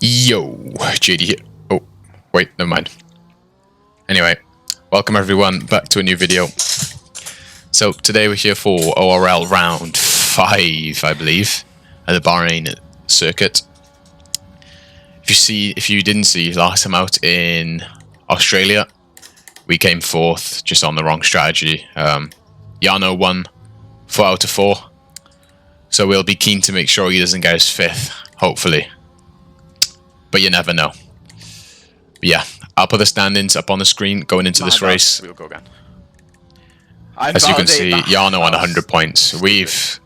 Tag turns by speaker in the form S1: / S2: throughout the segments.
S1: Yo, JD here. Oh, wait, never mind. Anyway, welcome everyone back to a new video. So today we're here for ORL round 5, I believe, at the Bahrain circuit. If you didn't see last time out in Australia, we came 4th, just on the wrong strategy. Jarno won 4 out of 4, so we'll be keen to make sure he doesn't get his 5th, hopefully. But you never know. But yeah, I'll put the standings up on the screen going into this race.
S2: We'll go again.
S1: As you can see, Jarno on 100 points. We've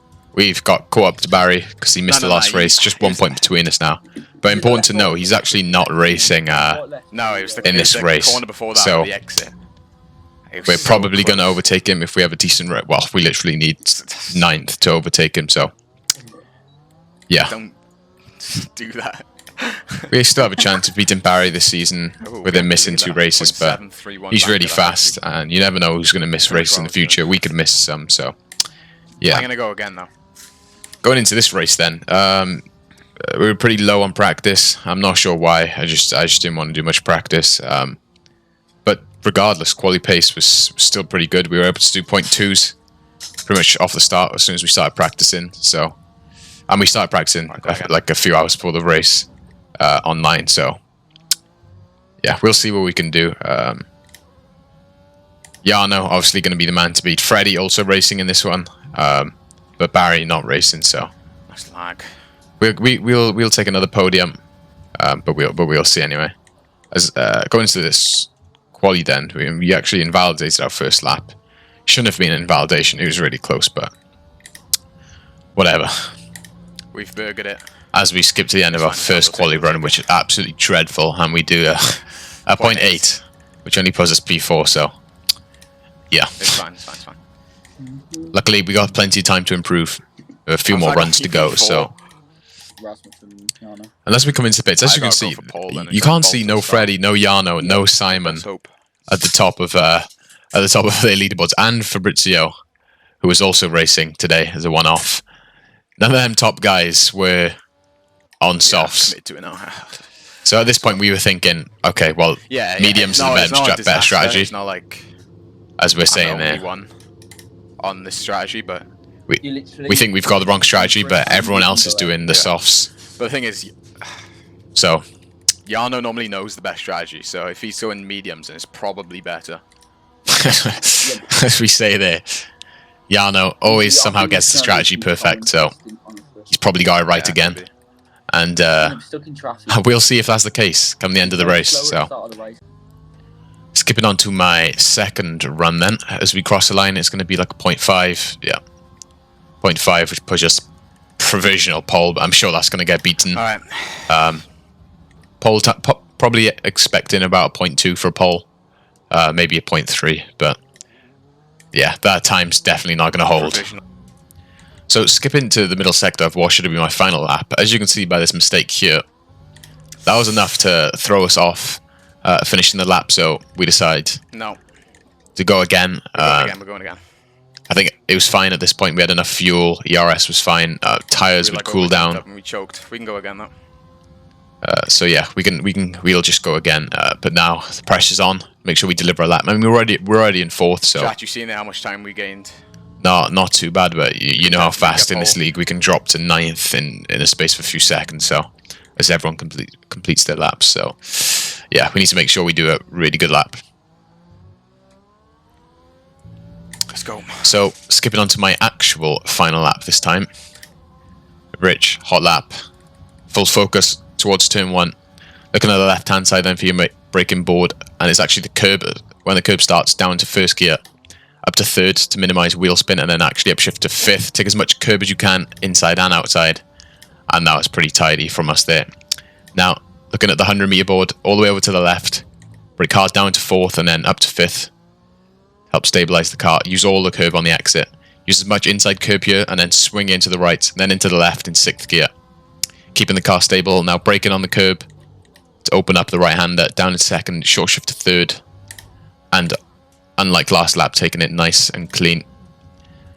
S1: got caught up to Barry because he missed the last race. Just 1 point between us now. But important to know, he's actually not racing in this race. So we're probably going to overtake him if we have a decent race. Well, we literally need 9th to overtake him. So yeah,
S2: don't do that.
S1: We still have a chance of beating Barry this season with him missing 2 races, but he's really fast, and you never know who's going to miss races in the future. We could miss some, so yeah.
S2: I'm going to go again, though.
S1: Going into this race then, we were pretty low on practice. I'm not sure why. I just didn't want to do much practice. But regardless, quality pace was still pretty good. We were able to do 0.2s pretty much off the start as soon as we started practicing. So, and we started practicing like a few hours before the race. Online, so yeah, we'll see what we can do. Jarno obviously going to be the man to beat. Freddy also racing in this one, but Barry not racing, so
S2: Nice lag.
S1: we'll take another podium, but we'll see anyway. As going into this quali, then we actually invalidated our first lap. Shouldn't have been an invalidation. It was really close, but whatever.
S2: We've burgered it.
S1: As we skip to the end of our first quali run, which is absolutely dreadful, and we do a 0.8, which only puts us P4, so yeah.
S2: It's fine, it's fine, it's fine.
S1: Luckily, we got plenty of time to improve. A few more runs to go, so unless we come into the pits, as you can see, you can't see no Freddy, no Jarno, no Simon at the top of the leaderboards, and Fabrizio, who was also racing today as a one-off. None of them top guys were on softs. So at this point we were thinking, okay, well, mediums and the better strategy.
S2: It's not like,
S1: as we're saying there,
S2: one on this strategy, but
S1: we think we've got the wrong strategy, but everyone else is doing the softs.
S2: But the thing is,
S1: so
S2: Jarno normally knows the best strategy, so if he's going mediums, then it's probably better.
S1: as we say there, Jarno always somehow gets the strategy perfect, so he's probably got it right again. And we'll see if that's the case come the end of the race. So skipping on to my second run then, as we cross the line, it's going to be like a 0.5, yeah, 0.5, which pushes us provisional pole, but I'm sure that's going to get beaten.
S2: All right.
S1: Pole probably expecting about a 0.2 for a pole, maybe a 0.3, but yeah, that time's definitely not going to hold. So skipping to the middle sector of what should have been my final lap, as you can see by this mistake here, that was enough to throw us off finishing the lap, so we decide to go again.
S2: We're going again.
S1: I think it was fine at this point. We had enough fuel, ERS was fine, tyres would cool down.
S2: We choked. We can go again though.
S1: So yeah, we'll just go again. But now the pressure's on. Make sure we deliver a lap. I mean, we're already in 4th. So
S2: Chat, you seen how much time we gained?
S1: Not too bad, but you know how fast in this league we can drop to 9th in a space of a few seconds. So as everyone completes their laps, so yeah, we need to make sure we do a really good lap.
S2: Let's go.
S1: So skipping on to my actual final lap this time. Rich, hot lap, full focus towards turn 1. Looking at the left-hand side then for your braking board, and it's actually the curb. When the curb starts, down to 1st gear, up to 3rd to minimize wheel spin, and then actually upshift to 5th. Take as much curb as you can inside and outside, and that was pretty tidy from us there. Now looking at the 100-meter board, all the way over to the left, brake car down to 4th and then up to 5th. Help stabilize the car. Use all the curb on the exit. Use as much inside curb here, and then swing into the right, then into the left in 6th gear. Keeping the car stable. Now braking on the curb to open up the right-hander, down in 2nd, short shift to 3rd, and unlike last lap, taking it nice and clean.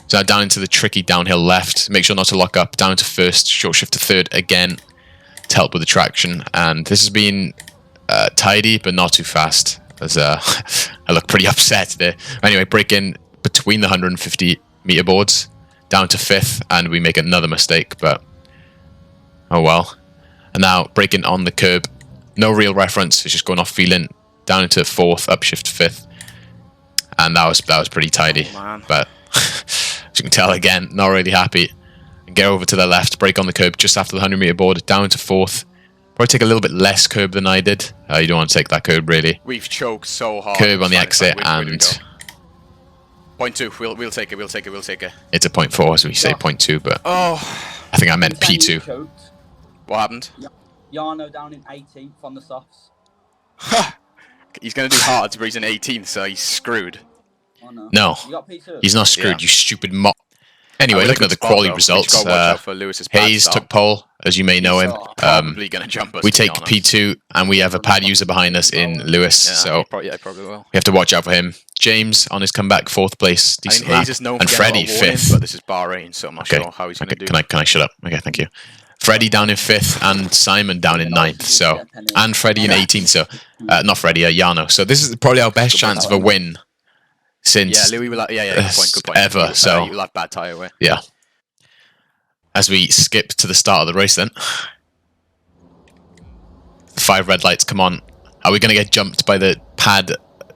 S1: So now down into the tricky downhill left. Make sure not to lock up. Down to 1st, short shift to 3rd again. to help with the traction. And this has been tidy, but not too fast. As I look pretty upset there. Anyway, break in between the 150 meter boards down to 5th, and we make another mistake, but oh well. And now breaking on the curb, no real reference. It's just going off feeling down into 4th, upshift 5th, and that was pretty tidy.
S2: Oh,
S1: but as you can tell, again, not really happy. And get over to the left, break on the curb just after the 100 meter board, down to 4th. Probably take a little bit less curb than I did. You don't want to take that curb really.
S2: We've choked so hard.
S1: Curb on the exit, and
S2: 0.2. We'll take it. We'll take it. We'll take it.
S1: It's a 0.4, as we say 0.2, but I think I meant P2.
S2: What happened?
S3: Jarno down in 18th on the softs.
S2: He's going to do hards, but he's in 18th, so he's screwed.
S3: Oh, no.
S1: No,
S3: You got P2?
S1: he's not screwed,
S2: Yeah.
S1: you stupid mock. Anyway,
S2: We're
S1: looking at the quality
S2: though.
S1: results,
S2: We've got to watch out for Lewis's pad
S1: Hayes
S2: start.
S1: took pole, as you may know him.
S2: Probably going to jump us.
S1: We
S2: to be
S1: take
S2: honest.
S1: P2, and we have a pad user behind us in Lewis,
S2: Yeah,
S1: so
S2: I probably will.
S1: we have to watch out for him. James on his comeback, 4th place,
S2: I
S1: decent
S2: think
S1: lap.
S2: Hayes is known for
S1: And
S2: getting a
S1: Freddie,
S2: lot of warnings,
S1: 5th.
S2: but this is Bahrain, so I'm not
S1: Okay,
S2: sure how he's going
S1: okay,
S2: to do.
S1: can I shut up? Okay, thank you. Freddie down in 5th, and Simon down in 9th, so, and Freddie in 18th, so, not Freddie, Jarno. So this is probably our best chance of a win since
S2: Yeah, Louis will. Yeah, good point.
S1: ever, so-
S2: you left bad tyre away.
S1: Yeah. As we skip to the start of the race then. The 5 red lights come on. Are we going to get jumped by the pad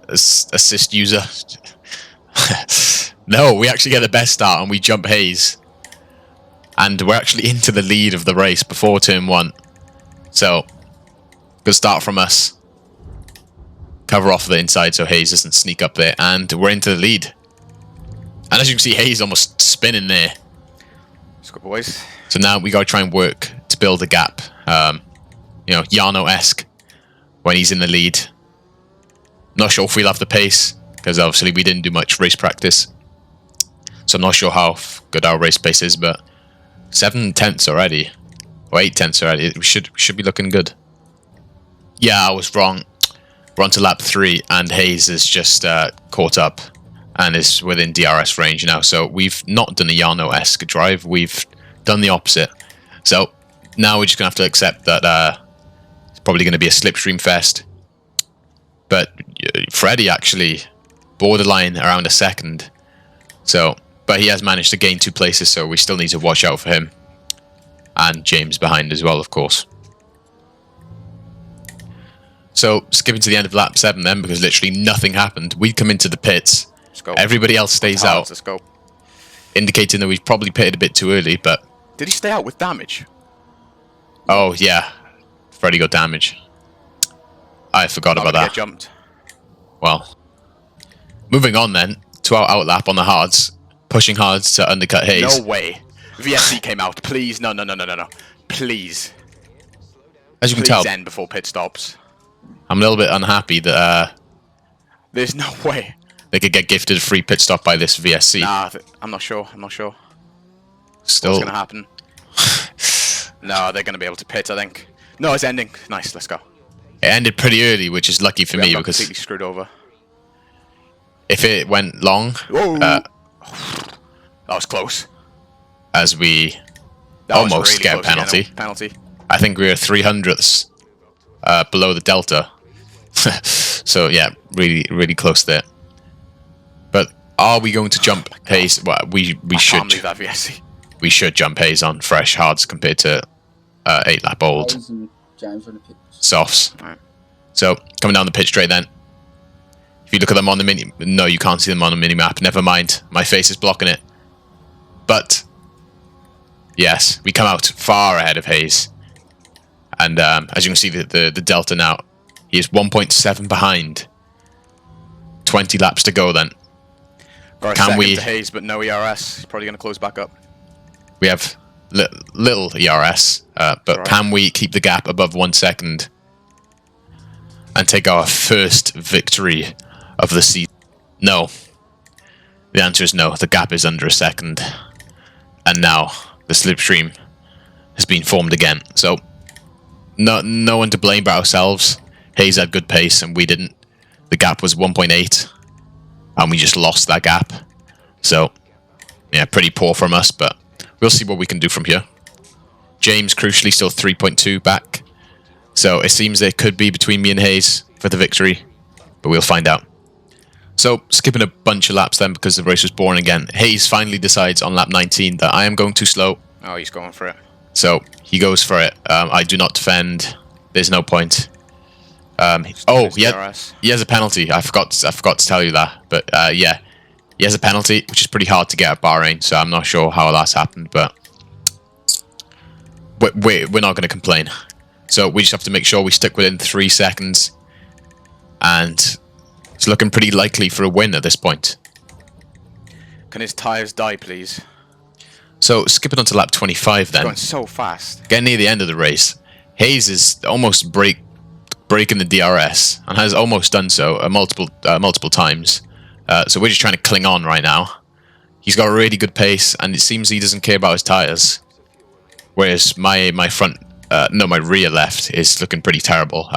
S1: assist user? No, we actually get the best start and we jump Hayes. And we're actually into the lead of the race before turn 1. So, good start from us. Cover off the inside so Hayes doesn't sneak up there. And we're into the lead. And as you can see, Hayes almost spinning there.
S2: Let's go, boys.
S1: So now we got to try and work to build a gap. You know, Jarno-esque when he's in the lead. Not sure if we'll have the pace, because obviously we didn't do much race practice. So I'm not sure how good our race pace is, but 7 tenths already, or 8 tenths already. We should be looking good. Yeah, I was wrong. We're on to lap 3, and Hayes is just caught up and is within DRS range now. So we've not done a Jarno-esque drive. We've done the opposite. So now we're just going to have to accept that it's probably going to be a slipstream fest. But Freddie actually borderline around a second. So, but he has managed to gain 2 places, so we still need to watch out for him. And James behind as well, of course. So, skipping to the end of lap 7 then, because literally nothing happened. We come into the pits.
S2: Let's go.
S1: Everybody else stays out,
S2: Let's go.
S1: indicating that we've probably pitted a bit too early, but...
S2: Did he stay out with damage?
S1: Oh, yeah. Freddie got damage. I forgot about
S2: Get
S1: that.
S2: jumped.
S1: Well, moving on then to our outlap on the hards. Pushing hards to undercut Hayes.
S2: No way. VSC came out. Please. No. Please.
S1: As you can
S2: Please
S1: tell,
S2: end before pit stops.
S1: I'm a little bit unhappy that
S2: There's no way.
S1: they could get gifted a free pit stop by this VSC.
S2: Nah, I'm not sure.
S1: Still,
S2: What's going to happen? No, they're going to be able to pit, I think. No, it's ending. Nice, let's go.
S1: it ended pretty early, which is lucky for
S2: We
S1: me
S2: got
S1: because
S2: completely screwed over.
S1: if it went long,
S2: Whoa! That was close.
S1: as we
S2: That was
S1: almost
S2: really
S1: get a
S2: close again.
S1: penalty.
S2: Penalty.
S1: I think we were 300ths below the delta. So yeah, really close there. But are we going to jump Hayes? Well, we
S2: I
S1: should.
S2: can't believe that VSC.
S1: We should jump Hayes on fresh hards compared to 8 lap old
S3: Hayes and James on the pitch.
S1: softs.
S2: Right.
S1: So coming down the pitch straight then. If you look at them on the mini, no, you can't see them on the mini map. Never mind, my face is blocking it. But yes, we come out far ahead of Hayes, and as you can see, the delta now, he is 1.7 behind. 20 laps to go then.
S2: Got a
S1: Can
S2: second
S1: we-
S2: to Hayes, but no ERS. He's probably going to close back up.
S1: We have little ERS, but
S2: Right.
S1: can we keep the gap above 1 second and take our first victory of the season? No. The answer is no. The gap is under a second. And now the slipstream has been formed again. So no one to blame but ourselves. Hayes had good pace and we didn't. The gap was 1.8 and we just lost that gap. So yeah, pretty poor from us, but we'll see what we can do from here. James, crucially, still 3.2 back. So it seems it could be between me and Hayes for the victory, but we'll find out. So skipping a bunch of laps then because the race was boring again. Hayes finally decides on lap 19 that I am going too slow.
S2: Oh, he's going for it.
S1: So he goes for it. I do not defend. There's no point. Oh, he has a penalty. I forgot to tell you that. But yeah, he has a penalty, which is pretty hard to get at Bahrain. So I'm not sure how that's happened, but we're not going to complain. So we just have to make sure we stick within 3 seconds, and it's looking pretty likely for a win at this point.
S2: Can his tyres die, please?
S1: So skipping on to lap 25 then.
S2: It's going so fast.
S1: Getting near the end of the race, Hayes is almost breaking the DRS and has almost done so multiple times. So we're just trying to cling on right now. He's got a really good pace, and it seems he doesn't care about his tyres. Whereas my rear left is looking pretty terrible.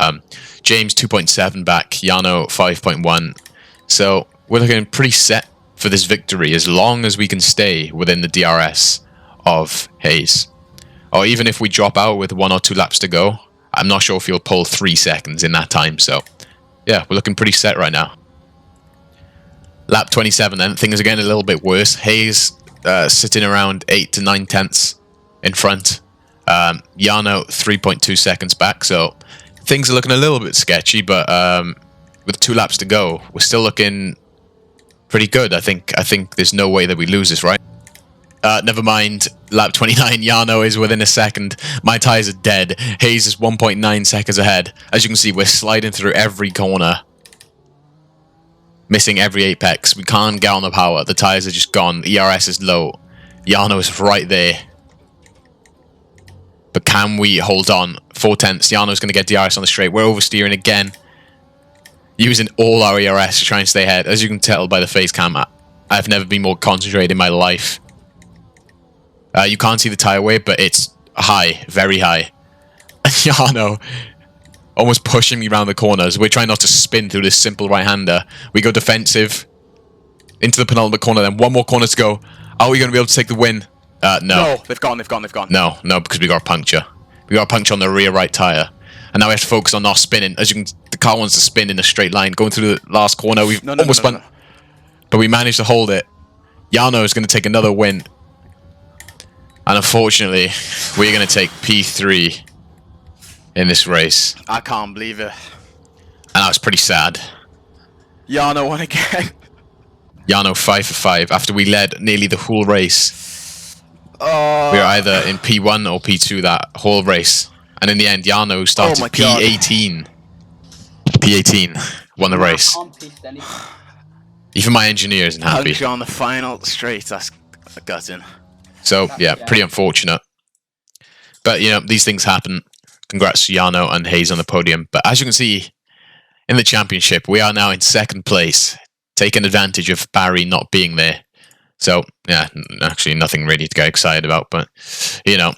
S1: James 2.7 back, Yano 5.1. So we're looking pretty set for this victory as long as we can stay within the DRS of Hayes. Or even if we drop out with 1 or 2 laps to go, I'm not sure if he'll pull 3 seconds in that time. So yeah, we're looking pretty set right now. Lap 27 then, things are getting a little bit worse. Hayes sitting around 8 to 9 tenths in front. Yano 3.2 seconds back, so things are looking a little bit sketchy, but with 2 laps to go, we're still looking pretty good. I think there's no way that we lose this, right? Never mind. Lap 29, Yano is within a second. My tyres are dead. Hayes is 1.9 seconds ahead. As you can see, we're sliding through every corner, missing every apex. We can't get on the power. The tyres are just gone. ERS is low. Yano is right there. But can we hold on? 4 tenths. Yano's going to get DRS on the straight. We're oversteering again, using all our ERS to try and stay ahead. As you can tell by the face cam, I've never been more concentrated in my life. You can't see the tyre weight, but it's high, very high. And Yano almost pushing me around the corners. We're trying not to spin through this simple right-hander. We go defensive into the penultimate corner, then 1 more corner to go. Are we going to be able to take the win? No,
S2: they've gone.
S1: No, because we got a puncture. We got a puncture on the rear right tyre. And now we have to focus on not spinning. As you can, the car wants to spin in a straight line. Going through the last corner, we've almost spun. But we managed to hold it. Yano is going to take another win. And unfortunately, we're going to take P3 in this race.
S2: I can't believe it.
S1: And that was pretty sad.
S2: Yano won again.
S1: Yano 5 for 5 after we led nearly the whole race.
S2: Oh.
S1: We were either in P1 or P2 that whole race. And in the end, Yano started P18. P18 won the race. Even my engineer isn't happy.
S2: Puncture on the final straight. That's gutting.
S1: So yeah, pretty unfortunate. But you know, these things happen. Congrats to Yano and Hayes on the podium. But as you can see in the championship, we are now in 2nd place, taking advantage of Bahrain not being there. So yeah, actually nothing really to get excited about. But you know,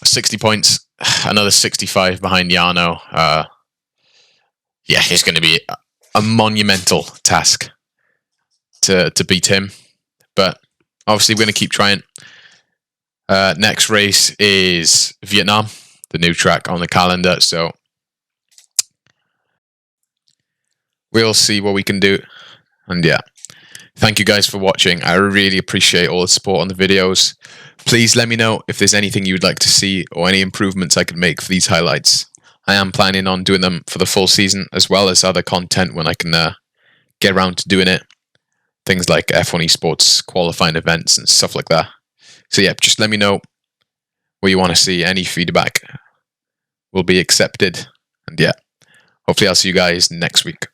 S1: 60 points, another 65 behind Yano. Yeah, it's going to be a monumental task to beat him. But obviously, we're going to keep trying. Next race is Vietnam, the new track on the calendar. So we'll see what we can do. And yeah, thank you guys for watching. I really appreciate all the support on the videos. Please let me know if there's anything you would like to see or any improvements I could make for these highlights. I am planning on doing them for the full season, as well as other content when I can get around to doing it. Things like F1 esports, qualifying events and stuff like that. So yeah, just let me know what you want to see. Any feedback will be accepted. And yeah, hopefully I'll see you guys next week.